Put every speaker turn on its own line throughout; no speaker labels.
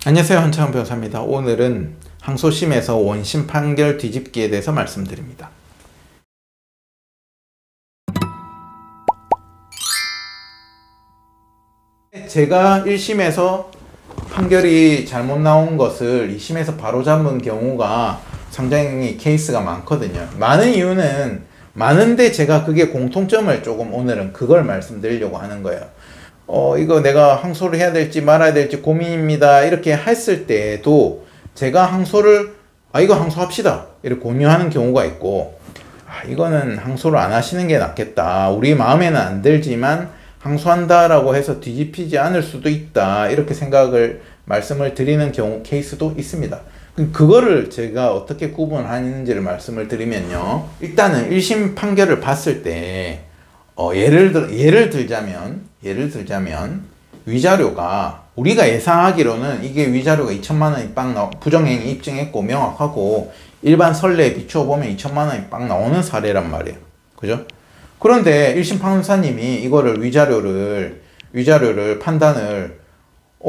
안녕하세요. 한창원 변호사입니다. 오늘은 항소심에서 원심 판결 뒤집기에 대해서 말씀드립니다. 제가 1심에서 판결이 잘못 나온 것을 2심에서 바로잡은 경우가 상당히 케이스가 많거든요. 많은 이유는 많은데 제가 그게 공통점을 조금 오늘은 그걸 말씀드리려고 하는 거예요. 이거 내가 항소를 해야 될지 말아야 될지 고민입니다. 이렇게 했을 때도 제가 항소를, 이거 항소합시다. 이렇게 권유하는 경우가 있고, 이거는 항소를 안 하시는 게 낫겠다. 우리 마음에는 안 들지만 항소한다라고 해서 뒤집히지 않을 수도 있다. 이렇게 말씀을 드리는 경우, 케이스도 있습니다. 그거를 제가 어떻게 구분하는지를 말씀을 드리면요. 일단은 1심 판결을 봤을 때, 예를 들자면 위자료가 우리가 예상하기로는 이게 위자료가 2천만 원이 부정행위 입증했고 명확하고 일반 선례에 비추어보면 2천만 원이 빵 나오는 사례란 말이에요. 그죠? 그런데 1심 판사님이 이거를 위자료를 판단을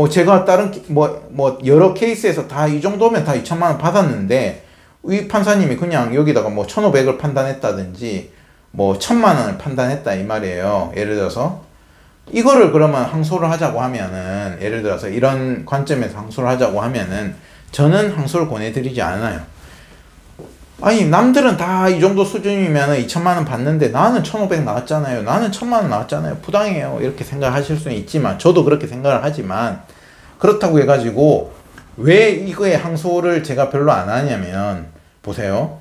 제가 다른 여러 케이스에서 다 이 정도면 다 2천만 원 받았는데 이 판사님이 그냥 여기다가 1,500을 판단했다든지 1,000만 원을 판단했다 이 말이에요. 예를 들어서 이거를 그러면 항소를 하자고 하면은, 예를 들어서 이런 관점에서 항소를 하자고 하면은 저는 항소를 권해드리지 않아요. 아니 남들은 다 이 정도 수준이면 2천만 원 받는데 나는 1,500 나왔잖아요. 나는 1,000만 원 나왔잖아요. 부당해요. 이렇게 생각하실 수는 있지만, 저도 그렇게 생각을 하지만, 그렇다고 해가지고 왜 이거에 항소를 제가 별로 안 하냐면, 보세요.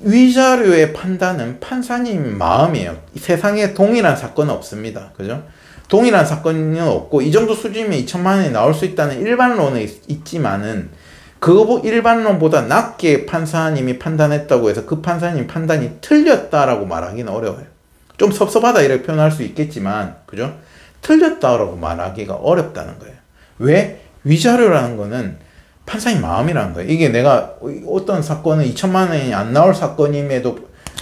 위자료의 판단은 판사님 마음이에요. 세상에 동일한 사건은 없습니다. 그죠? 동일한 사건은 없고, 이 정도 수준이면 2천만 원이 나올 수 있다는 일반론은 있지만은, 일반론보다 낮게 판사님이 판단했다고 해서 그 판사님 판단이 틀렸다라고 말하기는 어려워요. 좀 섭섭하다 이렇게 표현할 수 있겠지만, 그죠? 틀렸다라고 말하기가 어렵다는 거예요. 왜? 위자료라는 거는 판사님 마음이라는 거예요. 이게 내가 어떤 사건은 2천만 원이 안 나올 사건임에도,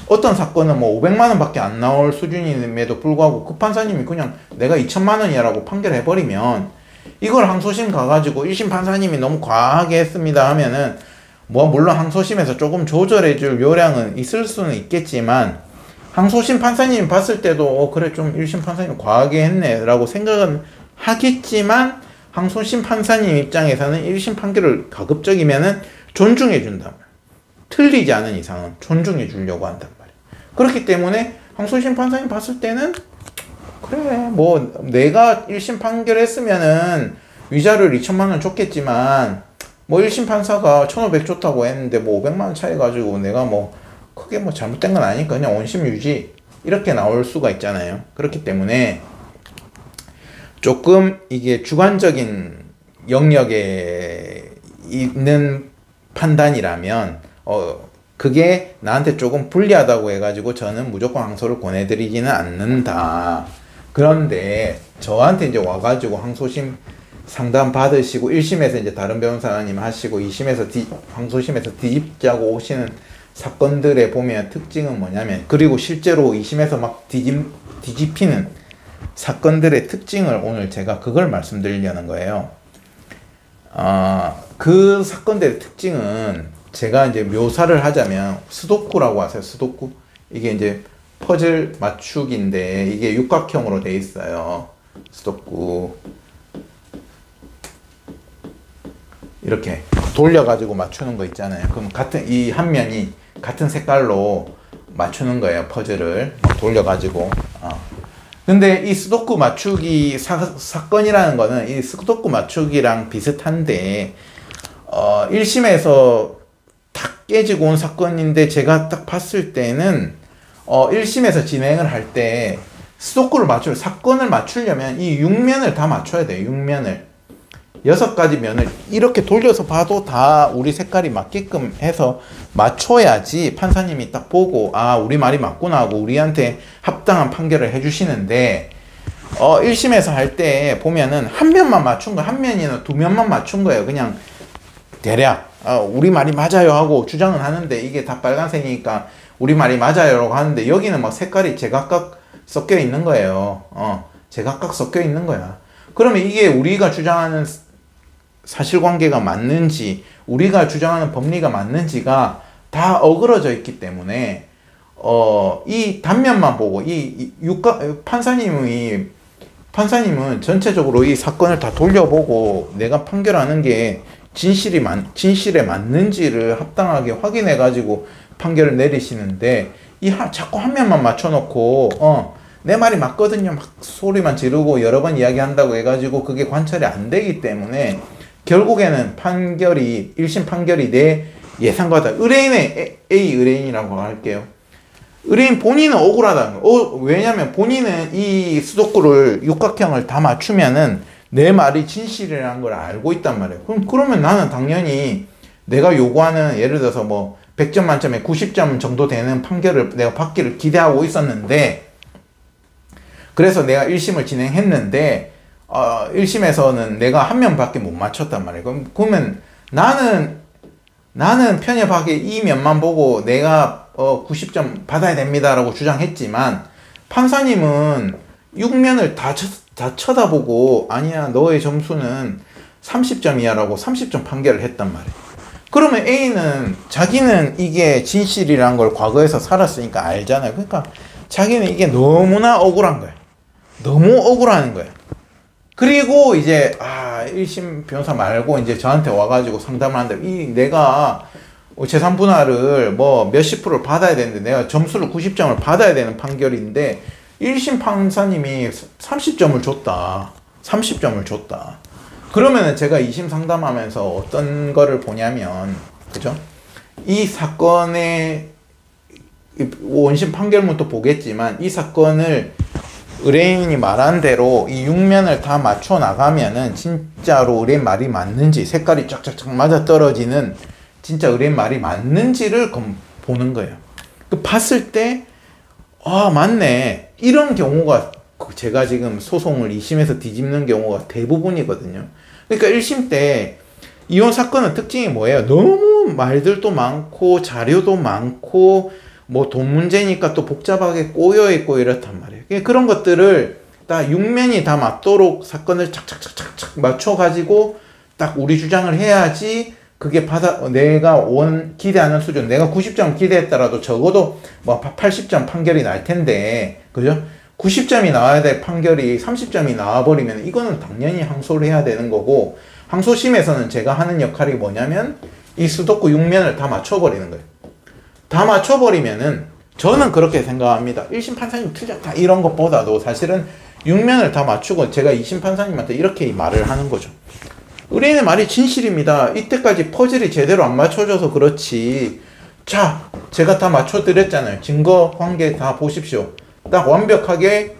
어떤 사건은 500만 원밖에 안 나올 수준임에도 불구하고 그 판사님이 그냥 내가 2천만 원이라고 판결해버리면, 이걸 항소심 가가지고 1심 판사님이 너무 과하게 했습니다 하면은 물론 항소심에서 조금 조절해줄 요량은 있을 수는 있겠지만, 항소심 판사님이 봤을 때도 그래 좀 1심 판사님이 과하게 했네 라고 생각은 하겠지만, 항소심 판사님 입장에서는 1심 판결을 가급적이면은 존중해 준단 말이에요. 틀리지 않은 이상은 존중해 주려고 한단 말이에요. 그렇기 때문에 항소심 판사님 봤을 때는 그래 내가 1심 판결했으면은 위자료를 2천만 원 줬겠지만 1심 판사가 1,500 줬다고 했는데 500만 원 차이 가지고 내가 크게 잘못된 건 아니니까 그냥 원심 유지 이렇게 나올 수가 있잖아요. 그렇기 때문에 조금 이게 주관적인 영역에 있는 판단이라면 그게 나한테 조금 불리하다고 해가지고 저는 무조건 항소를 권해드리지는 않는다. 그런데 저한테 이제 와가지고 항소심 상담 받으시고 1심에서 이제 다른 변호사님 하시고 2심에서 항소심에서 뒤집자고 오시는 사건들에 보면 특징은 뭐냐면, 그리고 실제로 2심에서 막 뒤집히는 사건들의 특징을 오늘 제가 그걸 말씀드리려는 거예요. 그 사건들의 특징은 제가 이제 묘사를 하자면 스도쿠라고 아세요? 스도쿠? 이게 이제 퍼즐 맞추기인데 이게 육각형으로 돼 있어요. 스도쿠. 이렇게 돌려가지고 맞추는 거 있잖아요. 그럼 이 한 면이 같은 색깔로 맞추는 거예요. 퍼즐을 돌려가지고. 근데 이 스도쿠 맞추기 사건이라는 거는 이 스도쿠 맞추기랑 비슷한데 1심에서 탁 깨지고 온 사건인데, 제가 딱 봤을 때는 1심에서 진행을 할 때 사건을 맞추려면 이 6면을 다 맞춰야 돼요. 6면을 6가지 면을 이렇게 돌려서 봐도 다 우리 색깔이 맞게끔 해서 맞춰야지 판사님이 딱 보고 우리 말이 맞구나 하고 우리한테 합당한 판결을 해주시는데, 1심에서 할 때 보면은 한 면만 맞춘 거, 한 면이나 두 면만 맞춘 거예요. 그냥 대략 우리 말이 맞아요 하고 주장은 하는데, 이게 다 빨간색이니까 우리 말이 맞아요 라고 하는데, 여기는 막 색깔이 제각각 섞여 있는 거예요. 제각각 섞여 있는 거야. 그러면 이게 우리가 주장하는 사실관계가 맞는지 우리가 주장하는 법리가 맞는지가 다 어그러져 있기 때문에 이 단면만 보고 판사님은 전체적으로 이 사건을 다 돌려보고 내가 판결하는 게 진실에 맞는지를 합당하게 확인해 가지고 판결을 내리시는데 자꾸 한 면만 맞춰놓고 내 말이 맞거든요 막 소리만 지르고 여러 번 이야기한다고 해가지고 그게 관철이 안 되기 때문에 결국에는 1심 판결이 내 예상과다. 의뢰인의 A 의뢰인이라고 할게요. 의뢰인 본인은 억울하다는 거. 왜냐면 본인은 이 수도쿠를 육각형을 다 맞추면은 내 말이 진실이라는 걸 알고 있단 말이에요. 그러면 나는 당연히 내가 요구하는 예를 들어서 뭐 100점 만점에 90점 정도 되는 판결을 내가 받기를 기대하고 있었는데 그래서 내가 1심을 진행했는데 1심에서는 내가 한 면밖에 못 맞췄단 말이에요. 그러면 나는 편협하게 이 면만 보고 내가 90점 받아야 됩니다 라고 주장했지만 판사님은 6면을 다 쳐다보고 아니야 너의 점수는 30점이야 라고 30점 판결을 했단 말이에요. 그러면 A는 자기는 이게 진실이란 걸 과거에서 살았으니까 알잖아요. 그러니까 자기는 이게 너무나 억울한 거야. 너무 억울한 거야. 그리고 이제 1심 변호사 말고 이제 저한테 와가지고 상담을 한다. 내가 재산 분할을 뭐 몇십 프로를 받아야 되는데 내가 점수를 90점을 받아야 되는 판결인데 1심 판사님이 30점을 줬다. 30점을 줬다. 그러면은 제가 2심 상담하면서 어떤 거를 보냐면, 그죠? 이 사건의 원심 판결문도 보겠지만 이 사건을 의뢰인이 말한 대로 이 6면을 다 맞춰 나가면은 진짜로 의뢰인 말이 맞는지 색깔이 쫙쫙쫙 맞아 떨어지는 진짜 의뢰인 말이 맞는지를 보는 거예요. 봤을 때 맞네 이런 경우가 제가 지금 소송을 2심에서 뒤집는 경우가 대부분이거든요. 그러니까 1심 때 이혼 사건은 특징이 뭐예요? 너무 말들도 많고 자료도 많고 뭐 돈 문제니까 또 복잡하게 꼬여있고 이렇단 말이에요. 그런 것들을 딱 6면이 다 맞도록 사건을 착착착착 맞춰가지고 딱 우리 주장을 해야지 그게 내가 기대하는 수준, 내가 90점 기대했더라도 적어도 뭐 80점 판결이 날 텐데, 그죠? 90점이 나와야 될 판결이 30점이 나와버리면 이거는 당연히 항소를 해야 되는 거고, 항소심에서는 제가 하는 역할이 뭐냐면 이 수도쿠 6면을 다 맞춰버리는 거예요. 다 맞춰버리면은 저는 그렇게 생각합니다. 1심 판사님 틀렸다 이런 것보다도 사실은 6면을 다 맞추고 제가 2심 판사님한테 이렇게 말을 하는 거죠. 의뢰인의 말이 진실입니다. 이때까지 퍼즐이 제대로 안 맞춰져서 그렇지. 자, 제가 다 맞춰드렸잖아요. 증거 관계 다 보십시오. 딱 완벽하게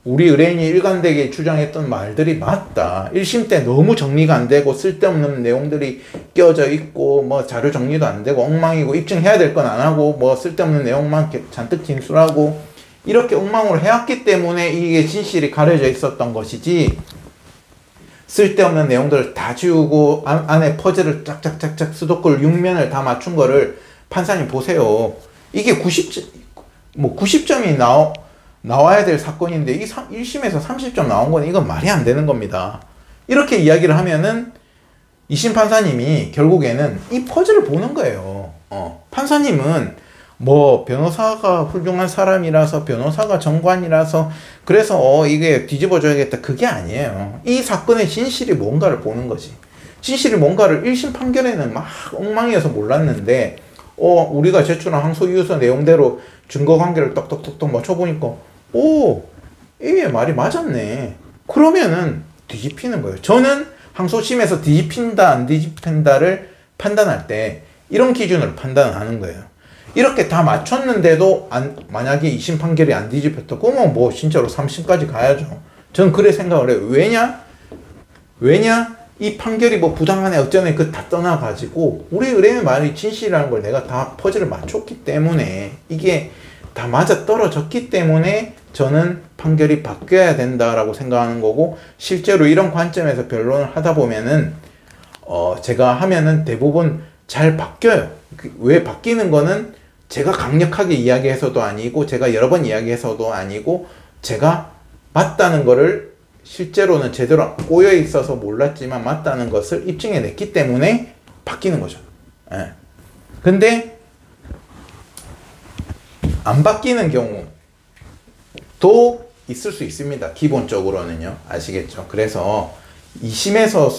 우리 의뢰인이 일관되게 주장했던 말들이 맞다. 1심 때 너무 정리가 안 되고 쓸데없는 내용들이 껴져 있고 뭐 자료 정리도 안 되고 엉망이고 입증해야 될 건 안 하고 뭐 쓸데없는 내용만 잔뜩 진술하고 이렇게 엉망으로 해왔기 때문에 이게 진실이 가려져 있었던 것이지, 쓸데없는 내용들을 다 지우고 안에 퍼즐을 짝짝짝짝 수도쿠를 6면을 다 맞춘 거를 판사님 보세요. 이게 90점이 나와야 될 사건인데 이 1심에서 30점 나온 건 이건 말이 안 되는 겁니다. 이렇게 이야기를 하면은 2심 판사님이 결국에는 이 퍼즐을 보는 거예요. 판사님은 뭐 변호사가 훌륭한 사람이라서 변호사가 정관이라서 그래서 이게 뒤집어줘야겠다 그게 아니에요. 이 사건의 진실이 뭔가를 보는 거지. 진실이 뭔가를 1심 판결에는 막 엉망이어서 몰랐는데 우리가 제출한 항소 이유서 내용대로 증거관계를 똑똑똑똑 맞춰보니까 이게 말이 맞았네. 그러면은 뒤집히는 거예요. 저는 항소심에서 뒤집힌다 안 뒤집힌다를 판단할 때 이런 기준으로 판단하는 거예요. 이렇게 다 맞췄는데도 만약에 2심 판결이 안 뒤집혔다 그러면 뭐 진짜로 3심까지 가야죠. 저는 그래 생각을 해요. 왜냐? 이 판결이 뭐 부당하네 어쩌네 그 다 떠나가지고 우리 의뢰인의 말이 진실이라는 걸 내가 다 퍼즐을 맞췄기 때문에 이게 다 맞아 떨어졌기 때문에 저는 판결이 바뀌어야 된다라고 생각하는 거고, 실제로 이런 관점에서 변론을 하다 보면은 제가 하면은 대부분 잘 바뀌어요. 왜 바뀌는 거는 제가 강력하게 이야기해서도 아니고 제가 여러 번 이야기해서도 아니고 제가 맞다는 거를 실제로는 제대로 꼬여 있어서 몰랐지만 맞다는 것을 입증해 냈기 때문에 바뀌는 거죠. 예. 근데 안 바뀌는 경우도 있을 수 있습니다. 기본적으로는요. 아시겠죠? 그래서 2심에서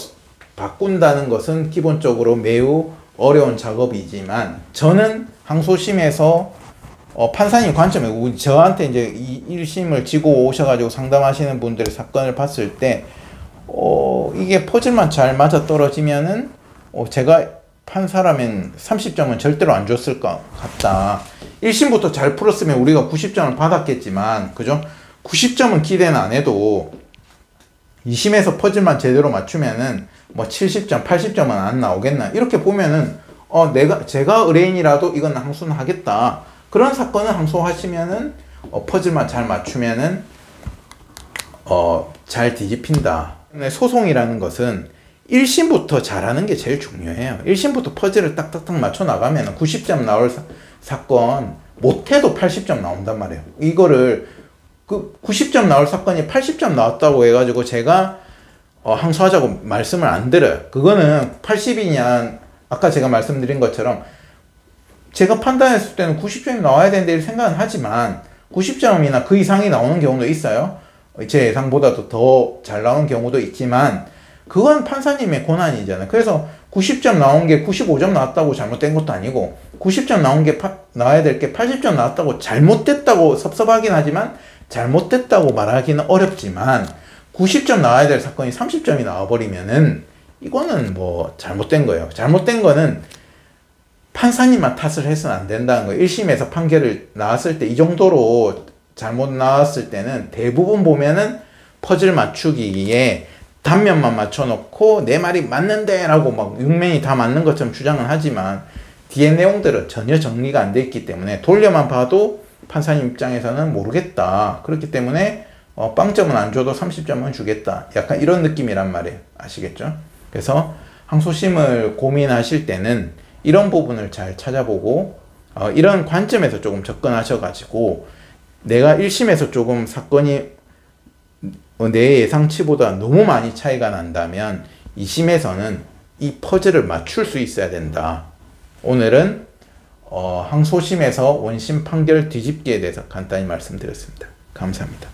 바꾼다는 것은 기본적으로 매우 어려운 작업이지만 저는 항소심에서 판사님 관점에 저한테 이제 1심을 지고 오셔가지고 상담하시는 분들의 사건을 봤을 때 이게 퍼즐만 잘 맞아 떨어지면은 제가 판사라면 30점은 절대로 안 줬을 것 같다. 1심부터 잘 풀었으면 우리가 90점을 받았겠지만 그죠? 90점은 기대는 안 해도 2심에서 퍼즐만 제대로 맞추면은 뭐 70점, 80점은 안 나오겠나 이렇게 보면은 제가 의뢰인이라도 이건 항소는 하겠다. 그런 사건을 항소하시면은 퍼즐만 잘 맞추면은 잘 뒤집힌다. 소송이라는 것은 1심부터 잘하는 게 제일 중요해요. 1심부터 퍼즐을 딱딱딱 맞춰 나가면 90점 나올 사건 못해도 80점 나온단 말이에요. 이거를 90점 나올 사건이 80점 나왔다고 해가지고 제가 항소하자고 말씀을 안 드려요. 그거는 80이냐 아까 제가 말씀드린 것처럼 제가 판단했을 때는 90점이 나와야 되는데 생각은 하지만 90점이나 그 이상이 나오는 경우도 있어요. 제 예상보다도 더 잘 나오는 경우도 있지만 그건 판사님의 권한이잖아요. 그래서 90점 나온 게 95점 나왔다고 잘못된 것도 아니고 90점 나와야 될 게 80점 나왔다고 잘못됐다고 섭섭하긴 하지만 잘못됐다고 말하기는 어렵지만 90점 나와야 될 사건이 30점이 나와버리면은 이거는 뭐 잘못된 거예요. 잘못된 거는 판사님만 탓을 해서는 안 된다는 거예요. 1심에서 판결을 나왔을 때 이 정도로 잘못 나왔을 때는 대부분 보면은 퍼즐 맞추기에 단면만 맞춰놓고 내 말이 맞는데 라고 막 육면이 다 맞는 것처럼 주장은 하지만 뒤에 내용들은 전혀 정리가 안 돼 있기 때문에 돌려만 봐도 판사님 입장에서는 모르겠다. 그렇기 때문에 빵점은 안 줘도 30점은 주겠다. 약간 이런 느낌이란 말이에요. 아시겠죠? 그래서 항소심을 고민하실 때는 이런 부분을 잘 찾아보고 이런 관점에서 조금 접근하셔가지고 내가 1심에서 조금 사건이 내 예상치보다 너무 많이 차이가 난다면 2심에서는 이 퍼즐을 맞출 수 있어야 된다. 오늘은 항소심에서 원심 판결 뒤집기에 대해서 간단히 말씀드렸습니다. 감사합니다.